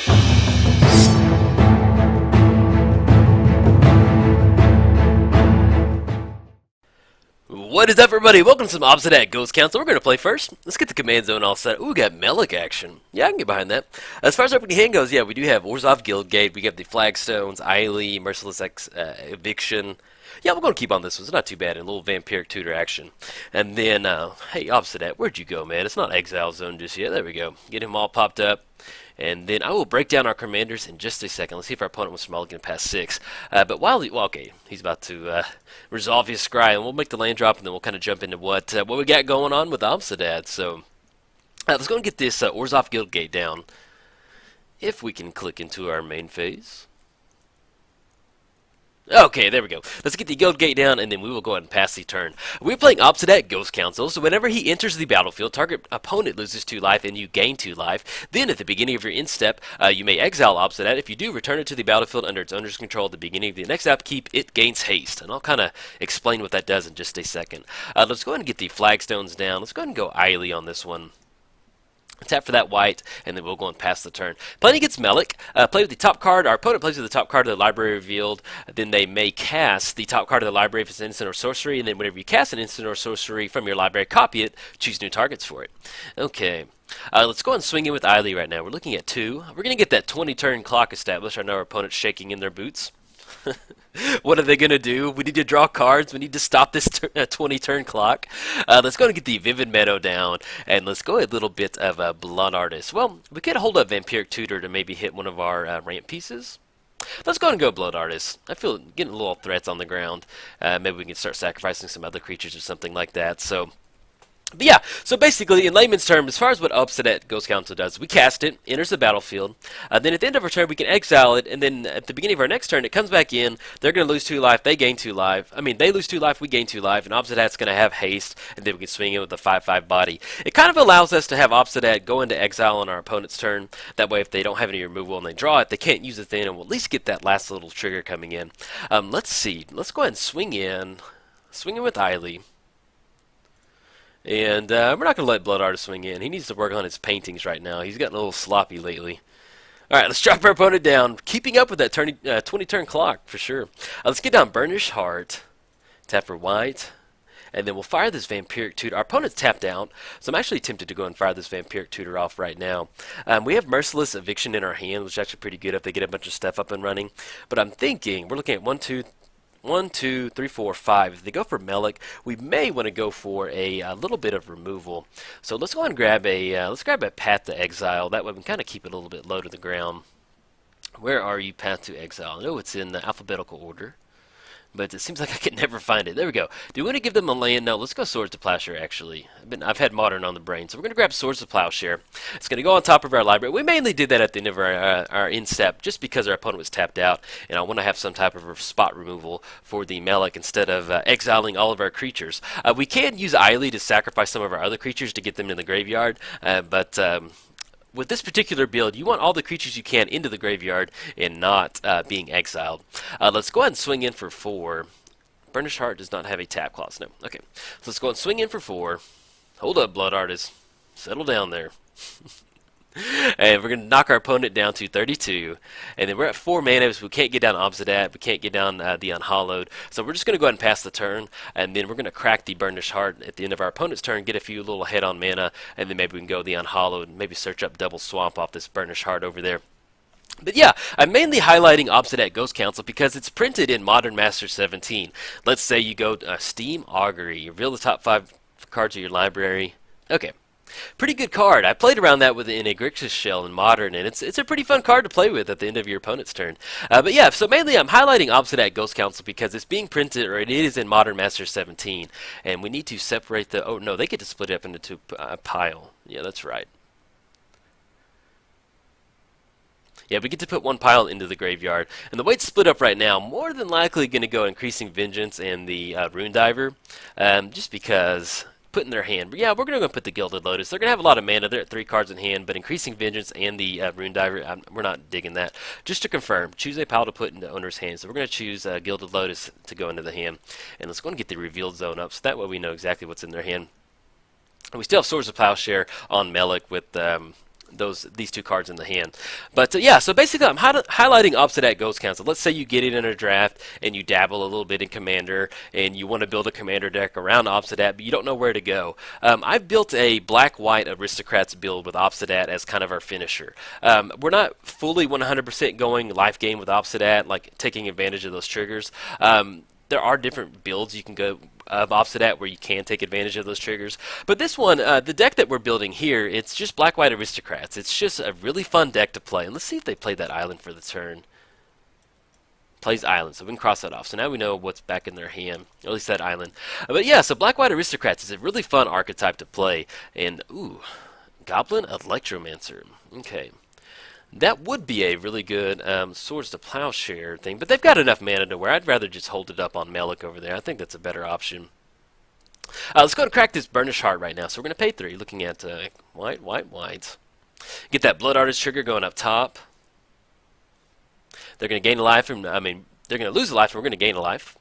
What is up, everybody? Welcome to some Obzedat Ghost Council. We're going to play first. Let's get the command zone all set. Ooh, we got Melek action. Yeah, I can get behind that. As far as opening hand goes, yeah, we do have Orzhov Guildgate. We got the Flagstones, Eiley, Merciless Eviction. Yeah, we're going to keep on this one. It's not too bad. And a little Vampiric Tutor action. And then, hey, Obzedat, where'd you go, man? It's not Exile Zone just yet. There we go. Get him all popped up. And then I will break down our commanders in just a second. Let's see if our opponent wants to mulligan past 6. But while okay, he's about to resolve his scry, and we'll make the land drop, and then we'll kind of jump into what we got going on with Obzedat. So let's go and get this Orzhov Guildgate down. If we can click into our main phase. Okay, there we go. Let's get the Guild Gate down, and then we will go ahead and pass the turn. We're playing Obzedat Ghost Council, so whenever he enters the battlefield, target opponent loses 2 life, and you gain 2 life. Then, at the beginning of your end step, you may exile Obzedat. If you do, return it to the battlefield under its owner's control at the beginning of the next upkeep. It gains haste, and I'll kind of explain what that does in just a second. Let's go ahead and get the Flagstones down. Let's go ahead and go Eiley on this one. Tap for that white, and then we'll go and pass the turn. Playing against Melek, play with the top card. Our opponent plays with the top card of the library revealed. Then they may cast the top card of the library if it's an instant or sorcery, and then whenever you cast an instant or sorcery from your library, copy it, choose new targets for it. Okay. Let's go and swing in with Eiley right now. We're looking at 2. We're going to get that 20-turn clock established. I know our opponent's shaking in their boots. What are they going to do? We need to draw cards. We need to stop this 20-turn clock. Let's go and get the Vivid Meadow down, and let's go a little bit of Blood Artist. Well, we could hold up Vampiric Tutor to maybe hit one of our ramp pieces. Let's go and go Blood Artist. I feel getting little threats on the ground. Maybe we can start sacrificing some other creatures or something like that. But yeah, so basically, in layman's terms, as far as what Obzedat Ghost Council does, we cast it, enters the battlefield, then at the end of our turn, we can exile it, and then at the beginning of our next turn, it comes back in, they're going to lose 2 life, they gain 2 life, they lose 2 life, we gain 2 life, and Obzedat's going to have haste, and then we can swing in with the 5/5 body. It kind of allows us to have Obzedat go into exile on our opponent's turn, that way if they don't have any removal and they draw it, they can't use it then, and we'll at least get that last little trigger coming in. Let's see, let's go ahead and swing in with Eiley. And we're not going to let Blood Artist swing in. He needs to work on his paintings right now. He's gotten a little sloppy lately. Alright, let's drop our opponent down. Keeping up with that 20-turn clock, for sure. Let's get down Burnished Heart. Tap for white. And then we'll fire this Vampiric Tutor. Our opponent's tapped out, so I'm actually tempted to go and fire this Vampiric Tutor off right now. We have Merciless Eviction in our hand, which is actually pretty good if they get a bunch of stuff up and running. But I'm thinking, we're looking at 1, 2, 3, 4, 5. If they go for Melek, we may want to go for a little bit of removal. So let's go ahead and grab a Path to Exile. That way we can kind of keep it a little bit low to the ground. Where are you, Path to Exile? I know it's in the alphabetical order, but it seems like I can never find it. There we go. Do we want to give them a land? No, let's go Swords to Plowshare, actually. I've had Modern on the brain, so we're going to grab Swords to Plowshare. It's going to go on top of our library. We mainly did that at the end of our end step, just because our opponent was tapped out, and I want to have some type of spot removal for the Melek instead of exiling all of our creatures. We can use Eiley to sacrifice some of our other creatures to get them in the graveyard, but with this particular build, you want all the creatures you can into the graveyard and not being exiled. Let's go ahead and swing in for 4. Burnished Heart does not have a tap clause. No. Okay. So let's go and swing in for 4. Hold up, Blood Artist. Settle down there. And we're going to knock our opponent down to 32. And then we're at 4 mana, so we can't get down Obzedat. We can't get down the Unhallowed. So we're just going to go ahead and pass the turn. And then we're going to crack the Burnished Heart at the end of our opponent's turn, get a few little head on mana, and then maybe we can go the Unhallowed and maybe search up Double Swamp off this Burnished Heart over there. But yeah, I'm mainly highlighting Obzedat Ghost Council because it's printed in Modern Master 17. Let's say you go Steam Augury, you reveal the top 5 cards of your library. Okay. Pretty good card. I played around that with an Grixis Shell in Modern, and it's a pretty fun card to play with at the end of your opponent's turn. But yeah, so mainly I'm highlighting Obzedat Ghost Council because it's being printed, or it is in Modern Master 17, and we need to separate the... Oh, no, they get to split it up into 2 pile. Yeah, that's right. Yeah, we get to put 1 pile into the graveyard. And the way it's split up right now, more than likely going to go Increasing Vengeance and the Rune Diver, just because... put in their hand. But yeah, we're going to go put the Gilded Lotus. They're going to have a lot of mana. They're at 3 cards in hand, but Increasing Vengeance and the Rune Diver, we're not digging that. Just to confirm, choose a pile to put into owner's hand. So we're going to choose Gilded Lotus to go into the hand. And let's go and get the Revealed Zone up, so that way we know exactly what's in their hand. And we still have Swords of Plowshare on Melek with these two cards in the hand. But yeah, so basically I'm highlighting Obzedat Ghost Council. Let's say you get it in a draft and you dabble a little bit in Commander and you want to build a Commander deck around Obzedat, but you don't know where to go. I've built a black-white Aristocrats build with Obzedat as kind of our finisher. We're not fully 100% going life game with Obzedat, like taking advantage of those triggers. There are different builds you can go of Obzedat where you can take advantage of those triggers. But this one, the deck that we're building here, it's just black-white Aristocrats. It's just a really fun deck to play. And let's see if they play that island for the turn. Plays island, so we can cross that off. So now we know what's back in their hand, or at least that island. But yeah, so black-white Aristocrats is a really fun archetype to play. And, ooh, Goblin Electromancer. Okay. That would be a really good Swords to Plowshare thing, but they've got enough mana to where I'd rather just hold it up on Melek over there. I think that's a better option. Let's go and crack this Burnish Heart right now. So we're going to pay 3, looking at white, white, white. Get that Blood Artist trigger going up top. They're going to gain a life, they're going to lose a life, and we're going to gain a life.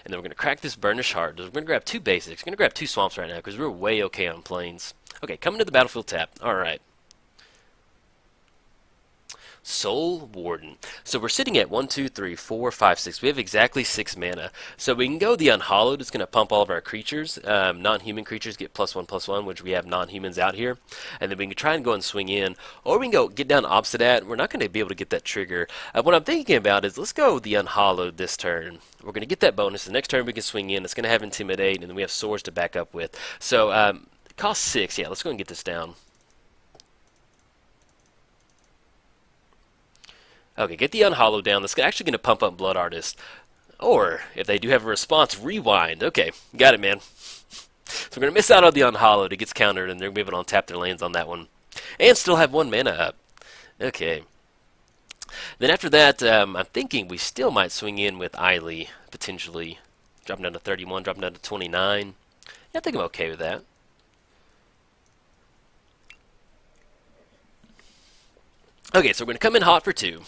And then we're going to crack this Burnish Heart. We're going to grab 2 basics. We're going to grab 2 swamps right now because we're way okay on plains. Okay, coming to the battlefield tap. Alright. Soul Warden. So we're sitting at 1, 2, 3, 4, 5, 6. We have exactly 6 mana. So we can go the Unhallowed. It's going to pump all of our creatures. Non-human creatures get +1/+1, which we have non-humans out here. And then we can try and go and swing in. Or we can go get down Obzedat. We're not going to be able to get that trigger. What I'm thinking about is let's go the Unhallowed this turn. We're going to get that bonus. The next turn we can swing in. It's going to have Intimidate, and then we have Swords to back up with. So, it costs 6. Yeah, let's go and get this down. Okay, get the Unhallowed down. That's actually going to pump up Blood Artist. Or, if they do have a response, Rewind. Okay, got it, man. So we're going to miss out on the Unhallowed. It gets countered, and they're going to be able to untap their lands on that one. And still have 1 mana up. Okay. Then after that, I'm thinking we still might swing in with Eiley, potentially. Dropping down to 31, dropping down to 29. Yeah, I think I'm okay with that. Okay, so we're going to come in hot for 2.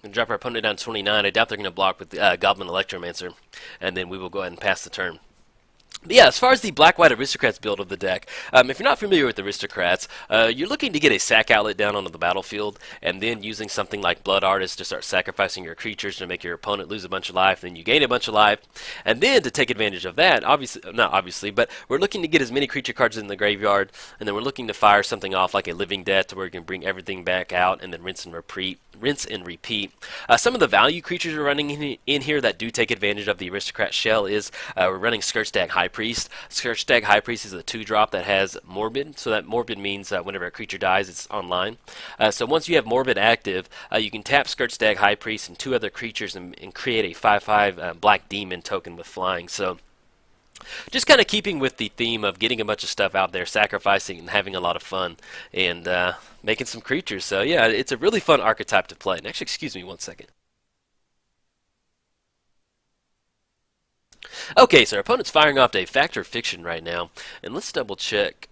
Going to drop our opponent down to 29. I doubt they're going to block with the Goblin Electromancer. And then we will go ahead and pass the turn. But yeah, as far as the black-white Aristocrats build of the deck, if you're not familiar with Aristocrats, you're looking to get a sack outlet down onto the battlefield, and then using something like Blood Artist to start sacrificing your creatures to make your opponent lose a bunch of life, then you gain a bunch of life, and then to take advantage of that, not obviously, but we're looking to get as many creature cards in the graveyard, and then we're looking to fire something off like a Living Death to where you can bring everything back out, and then rinse and repeat. Some of the value creatures we're running in here that do take advantage of the Aristocrat shell is we're running Scourge-Stag High Priest. Scourge-Stag High Priest is a 2-drop that has Morbid, so that Morbid means whenever a creature dies, it's online. So once you have Morbid active, you can tap Scourge-Stag High Priest and 2 other creatures and create a 5/5 Black Demon token with flying. So just kind of keeping with the theme of getting a bunch of stuff out there, sacrificing, and having a lot of fun, and making some creatures. So yeah, it's a really fun archetype to play. And actually, excuse me 1 second. Okay, so our opponent's firing off a Factor of Fiction right now, and let's double check.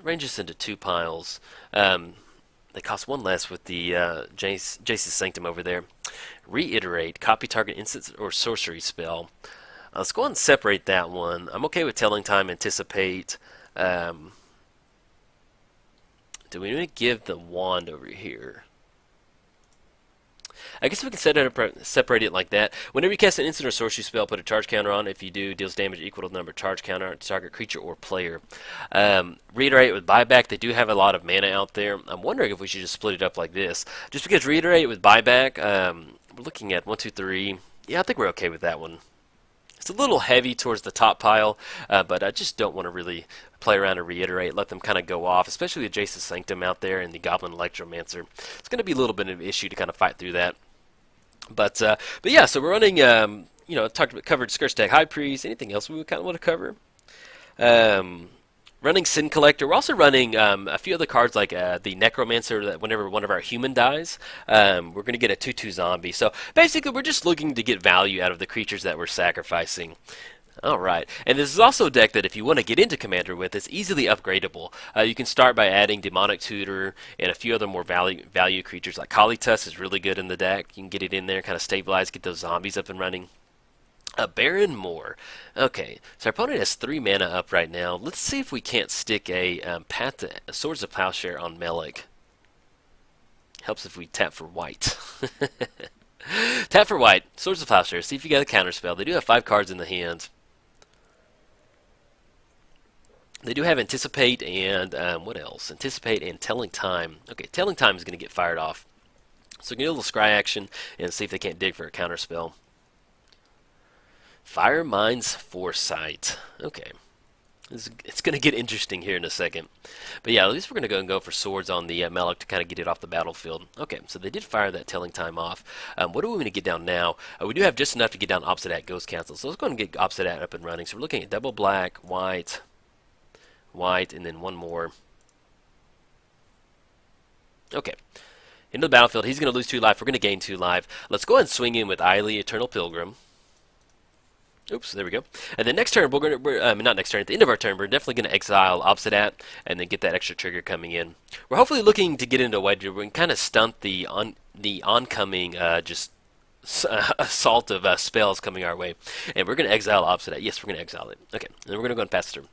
Range this into 2 piles. They cost 1 less with the Jace's Sanctum over there. Reiterate, copy target instant or sorcery spell. Let's go ahead and separate that one. I'm okay with Telling Time, Anticipate. Do we need to give the wand over here? I guess we can separate it like that. Whenever you cast an instant or sorcery spell, put a charge counter on. If you do, deals damage equal to the number of charge counter to target creature or player. Reiterate with buyback. They do have a lot of mana out there. I'm wondering if we should just split it up like this. Just because reiterate with buyback, we're looking at 1, 2, 3. Yeah, I think we're okay with that one. It's a little heavy towards the top pile, but I just don't want to really play around and reiterate. Let them kind of go off, especially with Jace's Sanctum out there and the Goblin Electromancer. It's going to be a little bit of an issue to kind of fight through that. But yeah, so we're running, covered Scourge-Stag High Priest. Anything else we kind of want to cover? Running Sin Collector. We're also running a few other cards like the Necromancer that whenever one of our human dies, we're going to get a 2/2 zombie. So basically we're just looking to get value out of the creatures that we're sacrificing. Alright, and this is also a deck that if you want to get into Commander with, it's easily upgradable. You can start by adding Demonic Tutor and a few other more value creatures like Kalitus is really good in the deck. You can get it in there, kind of stabilize, get those zombies up and running. A Baron Moore. Okay, so our opponent has 3 mana up right now. Let's see if we can't stick a Swords of Plowshare on Melek. Helps if we tap for white. Tap for white, Swords of Plowshare. See if you got a counterspell. They do have 5 cards in the hand. They do have Anticipate and what else? Anticipate and Telling Time. Okay, Telling Time is going to get fired off. So we can do a little scry action and see if they can't dig for a counterspell. Fire Mind's Foresight. Okay. It's going to get interesting here in a second. But yeah, at least we're going to go and go for swords on the Melek to kind of get it off the battlefield. Okay, so they did fire that Telling Time off. What do we want to get down now? We do have just enough to get down Obzedat Ghost Council. So let's go and get Obzedat up and running. So we're looking at double black, white, white, and then one more. Okay. Into the battlefield. He's going to lose 2 life. We're going to gain 2 life. Let's go ahead and swing in with Eiley, Eternal Pilgrim. Oops, there we go. And then next turn, not next turn, at the end of our turn, we're definitely going to exile Obzedat and then get that extra trigger coming in. We're hopefully looking to get into a wedge where we can kind of stunt the oncoming assault of spells coming our way. And we're going to exile Obzedat. Yes, we're going to exile it. Okay, and then we're going to go and pass the turn.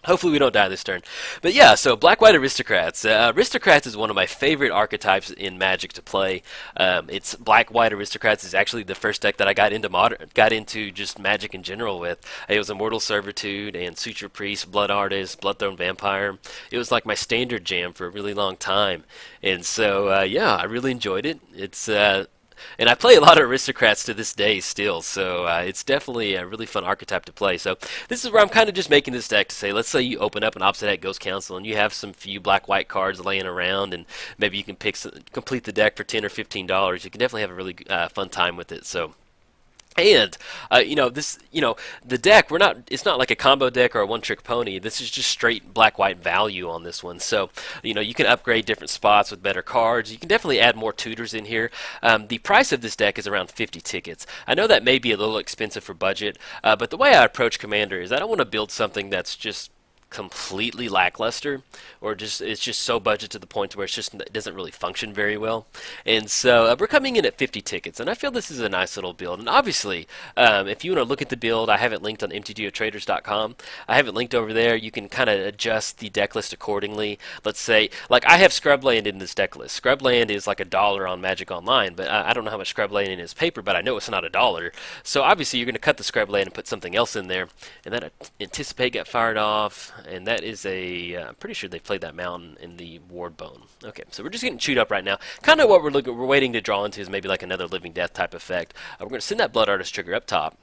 Hopefully we don't die this turn. But yeah, so Black-White Aristocrats. Aristocrats is one of my favorite archetypes in Magic to play. It's Black-White Aristocrats is actually the first deck that I got into just Magic in general with. It was Immortal Servitude and Suture Priest, Blood Artist, Bloodthorn Vampire. It was like my standard jam for a really long time. And so, yeah, I really enjoyed it. It's... and I play a lot of Aristocrats to this day still, so it's definitely a really fun archetype to play. So this is where I'm kind of just making this deck to say, let's say you open up an Obzedat Ghost Council and you have some few black-white cards laying around, and maybe you can complete the deck for $10 or $15. You can definitely have a really fun time with it. So. And the deck, it's not like a combo deck or a one-trick pony. This is just straight black-white value on this one. So, you can upgrade different spots with better cards. You can definitely add more tutors in here. The price of this deck is around 50 tickets. I know that may be a little expensive for budget, but the way I approach Commander is I don't want to build something that's just completely lackluster, or it's just so budget to the point where it doesn't really function very well. And so we're coming in at 50 tickets, and I feel this is a nice little build. And obviously, if you want to look at the build, I have it linked on mtgotraders.com. I have it linked over there. You can kind of adjust the deck list accordingly. Let's say, like, I have Scrubland in this deck list. Scrubland is like $1 on Magic Online, but I don't know how much Scrubland is paper, but I know it's not $1. So obviously you're going to cut the Scrubland and put something else in there, and that Anticipate got fired off. And that is I'm pretty sure they played that mountain in the Ward Bone. Okay, so we're just getting chewed up right now. Kind of what we're waiting to draw into is maybe like another Living Death type effect. We're going to send that Blood Artist trigger up top.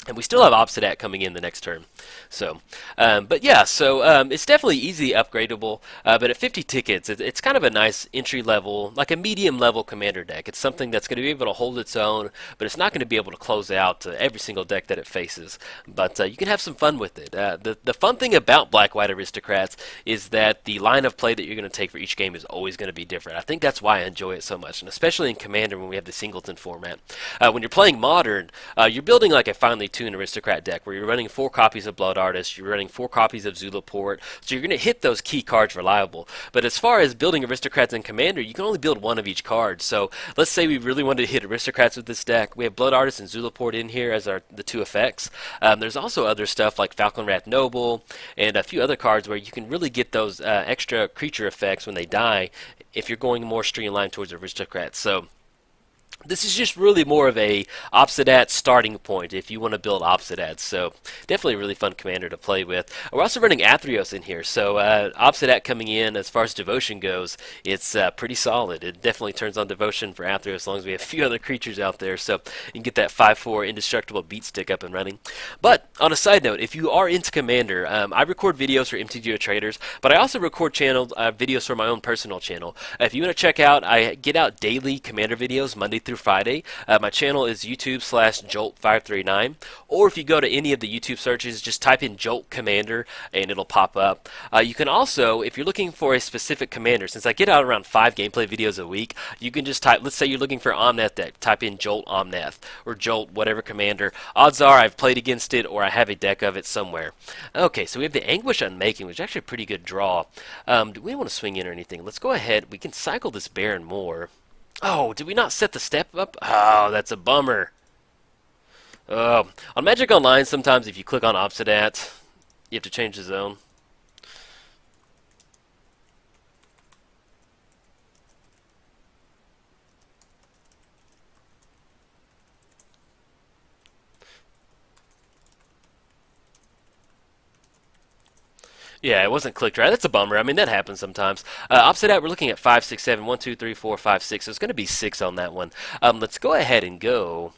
And we still have Obzedat coming in the next turn. So, but yeah, so it's definitely easy upgradable. But at 50 tickets, it's kind of a nice entry level, like a medium level commander deck. It's something that's going to be able to hold its own, but it's not going to be able to close out every single deck that it faces. But you can have some fun with it. The fun thing about Black-White Aristocrats is that the line of play that you're going to take for each game is always going to be different. I think that's why I enjoy it so much, and especially in Commander when we have the singleton format. When you're playing Modern, you're building like a finely tuned Aristocrat deck where you're running 4 copies of Blood Artist, you're running 4 copies of Zulaport, so you're going to hit those key cards reliable. But as far as building Aristocrats in Commander, you can only build 1 of each card. So let's say we really wanted to hit Aristocrats with this deck. We have Blood Artist and Zulaport in here as the 2 effects. There's also other stuff like Falconwrath Noble and a few other cards where you can really get those extra creature effects when they die if you're going more streamlined towards Aristocrats. So this is just really more of a Obzedat starting point if you want to build Obzedat. So definitely a really fun commander to play with. We're also running Athreos in here. So Obzedat coming in, as far as devotion goes, it's pretty solid. It definitely turns on devotion for Athreos as long as we have a few other creatures out there. So you can get that 5/4 indestructible beat stick up and running. But on a side note, if you are into Commander, I record videos for MTGO Traders, but I also record videos for my own personal channel. If you want to check out, I get out daily Commander videos Monday through Friday. My channel is YouTube/Jolt539, or if you go to any of the YouTube searches, just type in Jolt Commander and it'll pop up. You can also, if you're looking for a specific commander, since I get out around 5 gameplay videos a week, you can just type, let's say you're looking for Omnath deck, type in Jolt Omnath, or Jolt whatever commander. Odds are I've played against it, or I have a deck of it somewhere. Okay, so we have the Anguish Unmaking, which is actually a pretty good draw. Do we want to swing in or anything? Let's go ahead. We can cycle this Baron Moore. Oh, did we not set the step up? Oh, that's a bummer. On Magic Online, sometimes if you click on Obzedat, you have to change the zone. Yeah, it wasn't clicked right. That's a bummer. I mean, that happens sometimes. Obzedat, we're looking at 5, 6, 7, 1, 2, 3, 4, 5, 6. So it's going to be 6 on that one. Let's go ahead and go.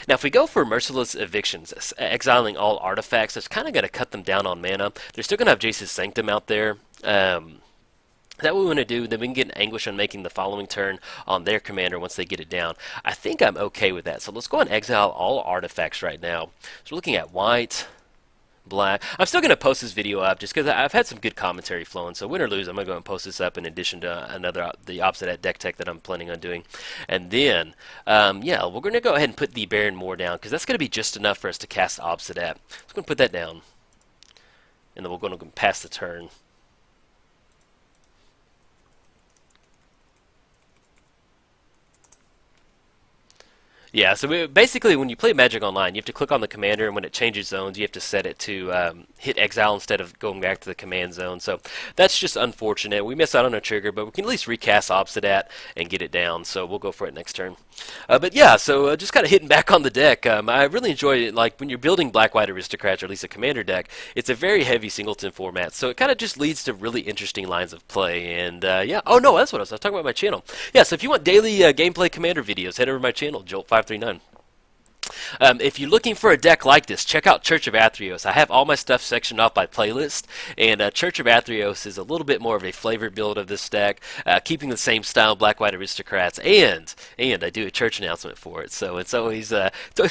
Now, if we go for Merciless Evictions, exiling all artifacts, it's kind of going to cut them down on mana. They're still going to have Jace's Sanctum out there. That what we want to do, then we can get an Anguish on making the following turn on their commander once they get it down. I think I'm okay with that. So let's go and exile all artifacts right now. So we're looking at white, black. I'm still going to post this video up just because I've had some good commentary flowing. So win or lose, I'm going to go and post this up in addition to the Obzedat deck tech that I'm planning on doing. And then, yeah, we're going to go ahead and put the Baron Moor down because that's going to be just enough for us to cast Obzedat. So I'm going to put that down. And then we're going to pass the turn. Yeah, so basically when you play Magic Online, you have to click on the commander, and when it changes zones, you have to set it to hit exile instead of going back to the command zone. So that's just unfortunate. We miss out on a trigger, but we can at least recast Obzedat and get it down. So we'll go for it next turn. But yeah, so just kind of hitting back on the deck. I really enjoy it. Like when you're building Black-White Aristocrats, or at least a commander deck, it's a very heavy singleton format. So it kind of just leads to really interesting lines of play. And yeah, oh no, that's what I was talking about my channel. Yeah, so if you want daily gameplay commander videos, head over to my channel, Jolt539. If you're looking for a deck like this, check out Church of Athreos. I have all my stuff sectioned off by playlist, and Church of Athreos is a little bit more of a flavored build of this deck, keeping the same style Black-White Aristocrats, and I do a church announcement for it, so it's always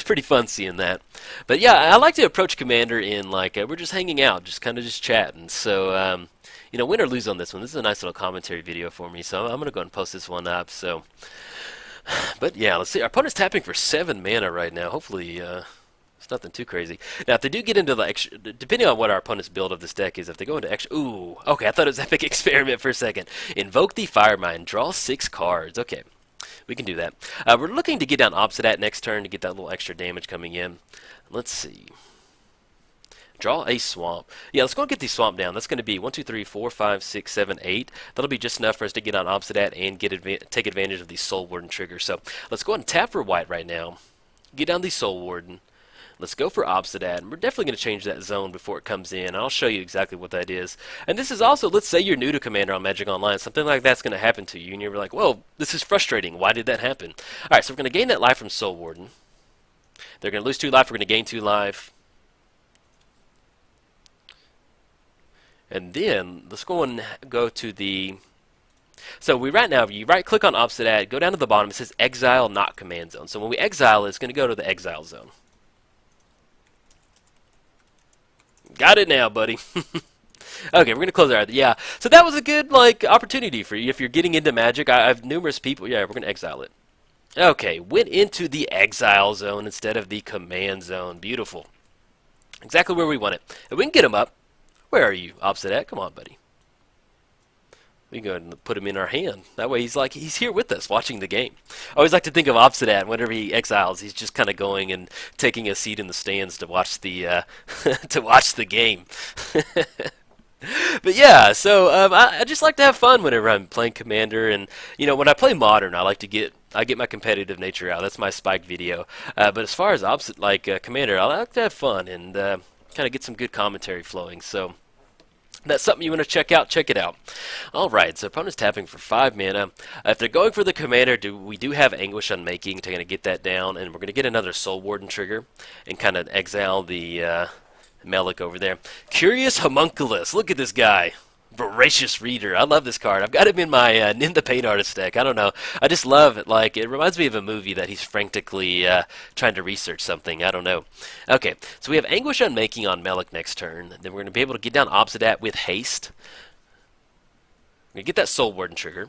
pretty fun seeing that. But yeah, I like to approach Commander in like we're just hanging out, just kind of just chatting. So you know, win or lose on this one. This is a nice little commentary video for me, so I'm gonna go and post this one up. So. But yeah, let's see. Our opponent's tapping for 7 mana right now. Hopefully, it's nothing too crazy. Now, if they do get into the extra, depending on what our opponent's build of this deck is, if they go into extra, ooh, okay, I thought it was Epic Experiment for a second. Invoke the Firemind, draw 6 cards. Okay, we can do that. We're looking to get down Obzedat next turn to get that little extra damage coming in. Let's see. Draw a swamp. Yeah, let's go and get the swamp down. That's going to be 1, 2, 3, 4, 5, 6, 7, 8. That'll be just enough for us to get on Obzedat and take advantage of the Soul Warden trigger. So let's go ahead and tap for white right now. Get down the Soul Warden. Let's go for Obzedat. And we're definitely going to change that zone before it comes in. I'll show you exactly what that is. And this is also, let's say you're new to Commander on Magic Online. Something like that's going to happen to you. And you're like, well, this is frustrating. Why did that happen? All right, so we're going to gain that life from Soul Warden. They're going to lose 2 life. We're going to gain 2 life. And then let's go and go to the. So we right now, you right click on Obzedat, go down to the bottom. It says Exile, not Command Zone. So when we exile, it's going to go to the Exile zone. Got it now, buddy. Okay, we're going to close our. Yeah. So that was a good opportunity for you if you're getting into Magic. I have numerous people. Yeah, we're going to exile it. Okay, went into the Exile zone instead of the Command Zone. Beautiful. Exactly where we want it. And we can get him up. Where are you, Obzedat? Come on, buddy. We can go ahead and put him in our hand. That way he's here with us watching the game. I always like to think of Obzedat. Whenever he exiles, he's just kind of going and taking a seat in the stands to watch the to watch the game. But yeah, so I just like to have fun whenever I'm playing Commander, and you know, when I play Modern, I get my competitive nature out. That's my spike video. But as far as Commander, I like to have fun and kind of get some good commentary flowing. So that's something you want to check out. Check it out. All right, so opponent's tapping for 5 mana. If they're going for the commander, we do have Anguish Unmaking to kind of get that down, and we're going to get another Soul Warden trigger and kind of exile the Melek over there. Curious Homunculus. Look at this guy. Voracious Reader. I love this card. I've got him in my Nin the Paint Artist deck. I don't know. I just love it. Like, it reminds me of a movie that he's frantically trying to research something. I don't know. Okay, so we have Anguish Unmaking on Melek next turn. Then we're going to be able to get down Obzedat with haste. We're going to get that Soul Warden trigger.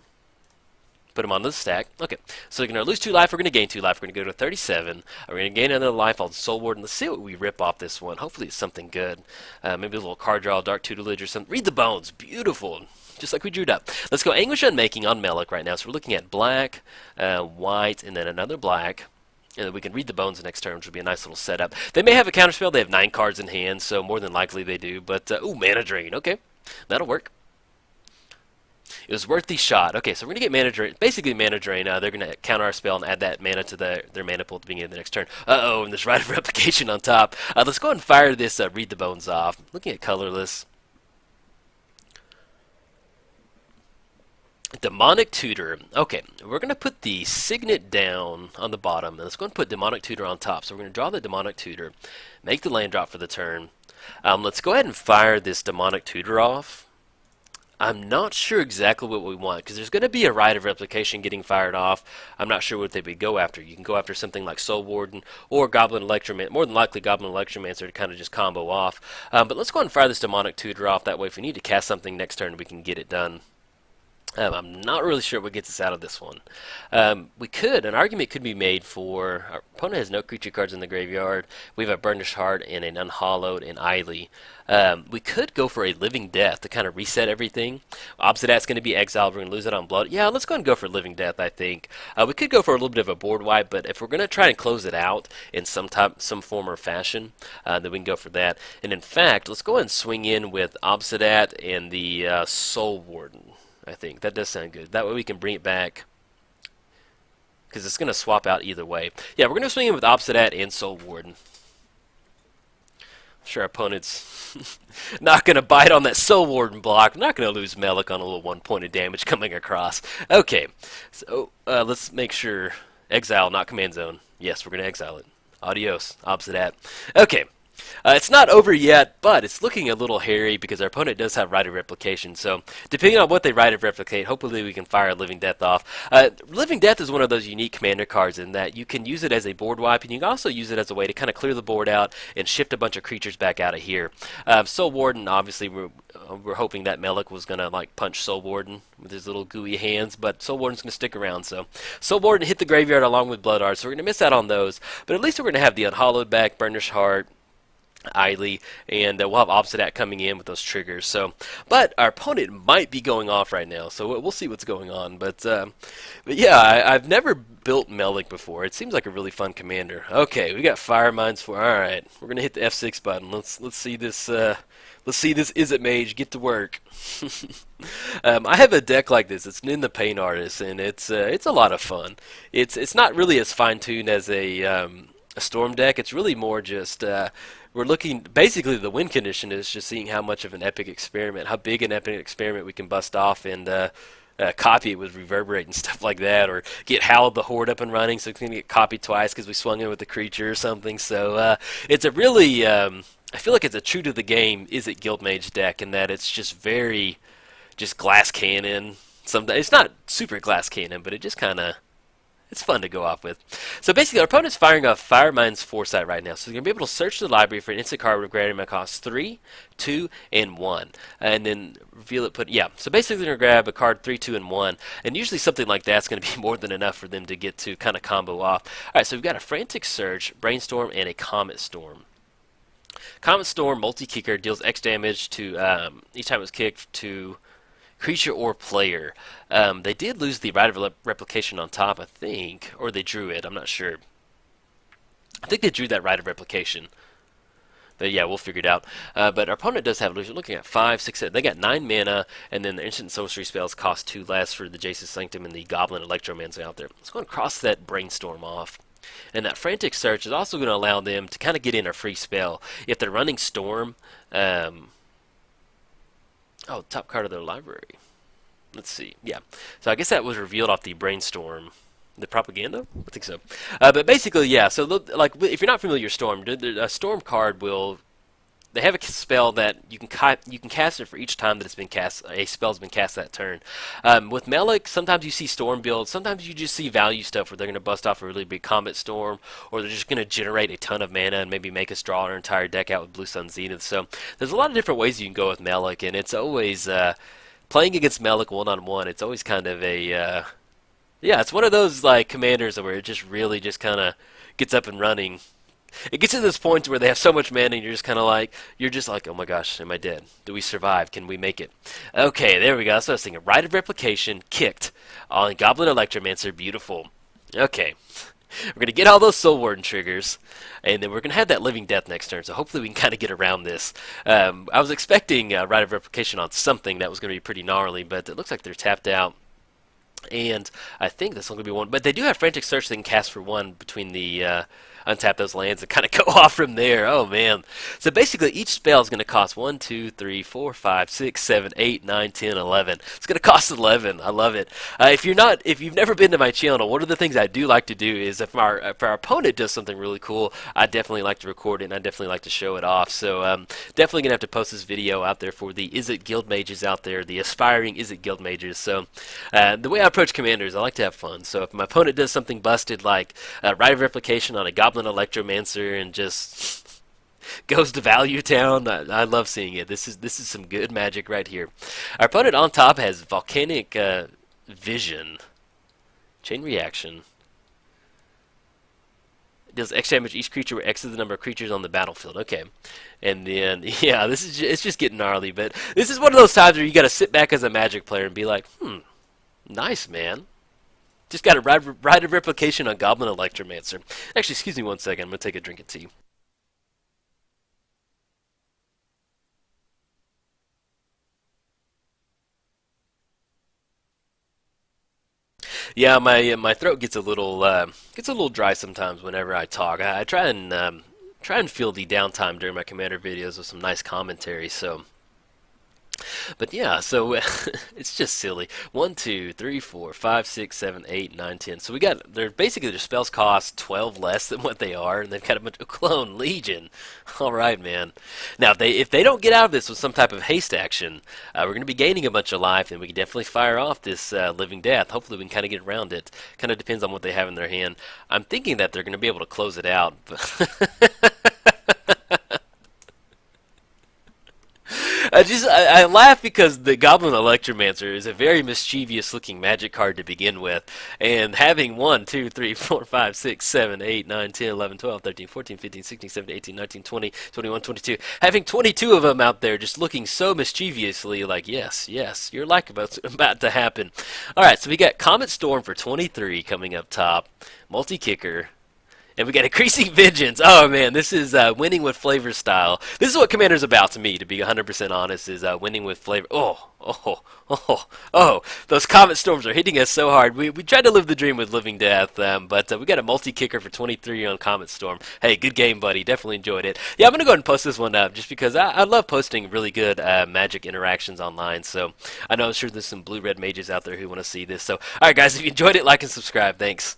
Put him on the stack. Okay, so we're going to lose 2 life. We're going to gain 2 life. We're going to go to 37. We're going to gain another life on Soul Warden. Let's see what we rip off this one. Hopefully it's something good. Maybe a little card draw, Dark Tutelage or something. Read the Bones. Beautiful. Just like we drew it up. Let's go Anguish Unmaking on Melek right now. So we're looking at black, white, and then another black. And then we can read the bones the next turn, which will be a nice little setup. They may have a counterspell. They have 9 cards in hand, so more than likely they do. But, ooh, mana drain. Okay, that'll work. It was worth the shot. Okay, so we're going to get mana drain. Basically, mana drain. They're going to counter our spell and add that mana to their mana pool at the beginning of the next turn. Uh-oh, and there's Rite of Replication on top. Let's go ahead and fire this Read the Bones off. Looking at colorless. Demonic Tutor. Okay, we're going to put the Signet down on the bottom, and let's go and put Demonic Tutor on top. So we're going to draw the Demonic Tutor, make the land drop for the turn. Let's go ahead and fire this Demonic Tutor off. I'm not sure exactly what we want, because there's going to be a Rite of Replication getting fired off. I'm not sure what they would go after. You can go after something like Soul Warden or Goblin Electromancer, more than likely Goblin Electromancer to kind of just combo off. But let's go ahead and fire this Demonic Tutor off. That way if we need to cast something next turn, we can get it done. I'm not really sure what gets us out of this one. An argument could be made for, our opponent has no creature cards in the graveyard. We have a Burnished Heart and an Unhallowed and Eily. We could go for a Living Death to kind of reset everything. Obzedat's going to be exiled. We're going to lose it on Blood. Yeah, let's go ahead and go for Living Death, I think. We could go for a little bit of a board wipe, but if we're going to try and close it out in some form or fashion, then we can go for that. And in fact, let's go ahead and swing in with Obzedat and the Soul Warden. I think that does sound good. That way we can bring it back, because it's going to swap out either way. Yeah, we're going to swing in with Obzedat and Soul Warden. I'm sure our opponent's not going to bite on that Soul Warden block. I'm not going to lose Melek on a little one-pointed damage coming across. Okay, so let's make sure exile, not command zone. Yes, we're going to exile it. Adios, Obzedat. Okay. It's not over yet, but it's looking a little hairy because our opponent does have Rite of Replication. So, depending on what they Rite of Replicate, hopefully we can fire Living Death off. Living Death is one of those unique commander cards in that you can use it as a board wipe, and you can also use it as a way to kind of clear the board out and shift a bunch of creatures back out of here. Soul Warden, obviously, we're hoping that Melek was going to like punch Soul Warden with his little gooey hands, but Soul Warden's going to stick around. So, Soul Warden hit the graveyard along with Blood Art, so we're going to miss out on those. But at least we're going to have the Unhallowed back, Burnished Heart, Eily, and we'll have Obzedat coming in with those triggers. So, but our opponent might be going off right now, so we'll see what's going on. But yeah, I've never built Melek before. It seems like a really fun commander. Okay, we got Fire Mines for. All right, we're gonna hit the F6 button. Let's see this. Let's see this Izzet Mage get to work. I have a deck like this. It's in the Pain Artist, and it's a lot of fun. It's not really as fine tuned as a Storm deck. It's really more just. We're looking, basically the win condition is just seeing how much of an epic experiment, how big an epic experiment we can bust off and copy it with Reverberate and stuff like that, or get Howl the Horde up and running so it's going to get copied twice because we swung in with the creature or something. So it's a really, I feel like it's a true to the game Izzet Guildmage deck in that it's just very, just glass cannon. It's not super glass cannon, but it just kind of, it's fun to go off with. So basically, our opponent's firing off Fire Mines Foresight right now. So you're going to be able to search the library for an instant card with granting cost 3, 2, and 1. And then reveal it, so basically they're going to grab a card 3, 2, and 1. And usually something like that's going to be more than enough for them to get to kind of combo off. Alright, so we've got a Frantic Search, Brainstorm, and a Comet Storm. Comet Storm, multi-kicker, deals X damage to, each time it's kicked, to creature or player. They did lose the Rite of Replication on top, I think, or they drew it. I'm not sure. I think they drew that Rite of Replication. But yeah, we'll figure it out. But our opponent does have illusion. Looking at 5, 6, 7. They got 9 mana, and then the instant sorcery spells cost 2 less for the Jace's Sanctum and the Goblin Electromancer out there. Let's go and cross that Brainstorm off. And that Frantic Search is also going to allow them to kind of get in a free spell. If they're running Storm, oh, top card of their library. Let's see. Yeah. So I guess that was revealed off the Brainstorm. The propaganda? I think so. But basically, yeah. So like, if you're not familiar with Storm, a Storm card will. They have a spell that you can cast it for each time that it's been cast. A spell's been cast that turn. With Melek, sometimes you see Storm builds. Sometimes you just see value stuff where they're going to bust off a really big Comet Storm, or they're just going to generate a ton of mana and maybe make us draw our entire deck out with Blue Sun Zenith. So there's a lot of different ways you can go with Melek, and it's always playing against Melek one-on-one. It's always kind of a yeah, it's one of those like commanders where it just really just kind of gets up and running. It gets to this point where they have so much mana and you're just like, oh my gosh, am I dead? Do we survive? Can we make it? Okay, there we go. So I was thinking, Rite of Replication kicked on Goblin Electromancer, beautiful. Okay, We're going to get all those Soul Warden triggers, and then we're going to have that Living Death next turn, so hopefully we can kind of get around this. I was expecting Rite of Replication on something that was going to be pretty gnarly, but it looks like they're tapped out. And I think that's only going to be one. But they do have Frantic Search they can cast for one between the untap those lands and kind of go off from there. Oh, man. So basically, each spell is going to cost 1, 2, 3, 4, 5, 6, 7, 8, 9, 10, 11. It's going to cost 11. I love it. If you've never been to my channel, one of the things I do like to do is if our opponent does something really cool, I definitely like to record it and I definitely like to show it off. So definitely going to have to post this video out there for the Izzet Guild Mages out there, the aspiring Izzet Guild Mages. So the way I approach commanders, I like to have fun. So if my opponent does something busted like Rite of Replication on a Goblin Electromancer and just goes to Value Town, I love seeing it. This is some good magic right here. Our opponent on top has Volcanic Vision. Chain Reaction. It does X damage each creature where X is the number of creatures on the battlefield. Okay. And then, yeah, it's just getting gnarly. But this is one of those times where you got to sit back as a Magic player and be like, nice, man. Just got a Rite of Replication on Goblin Electromancer. Actually, excuse me one second. I'm going to take a drink of tea. Yeah, my throat gets a little dry sometimes whenever I talk. I try and fill the downtime during my Commander videos with some nice commentary. So. But yeah, so it's just silly. 1, 2, 3, 4, 5, 6, 7, 8, 9, 10. So they're basically their spells cost 12 less than what they are, and they've got a clone Legion. All right, man. Now if they don't get out of this with some type of haste action, we're going to be gaining a bunch of life, and we can definitely fire off this Living Death. Hopefully, we can kind of get around it. Kind of depends on what they have in their hand. I'm thinking that they're going to be able to close it out. I laugh because the Goblin Electromancer is a very mischievous looking magic card to begin with, and having 1, 2, 3, 4, 5, 6, 7, 8, 9, 10, 11, 12, 13, 14, 15, 16, 17, 18, 19, 20, 21, 22, having 22 of them out there just looking so mischievously like, yes, you're like about to happen. Alright, so we got Comet Storm for 23 coming up top, Multi-Kicker. And we got Increasing Vengeance. Oh, man, this is winning with flavor style. This is what Commander's about to me, to be 100% honest, is winning with flavor. Oh, those Comet Storms are hitting us so hard. We tried to live the dream with Living Death, but we got a multi-kicker for 23 on Comet Storm. Hey, good game, buddy. Definitely enjoyed it. Yeah, I'm going to go ahead and post this one up just because I love posting really good Magic interactions online. So I know I'm sure there's some blue-red mages out there who want to see this. So, all right, guys, if you enjoyed it, like and subscribe. Thanks.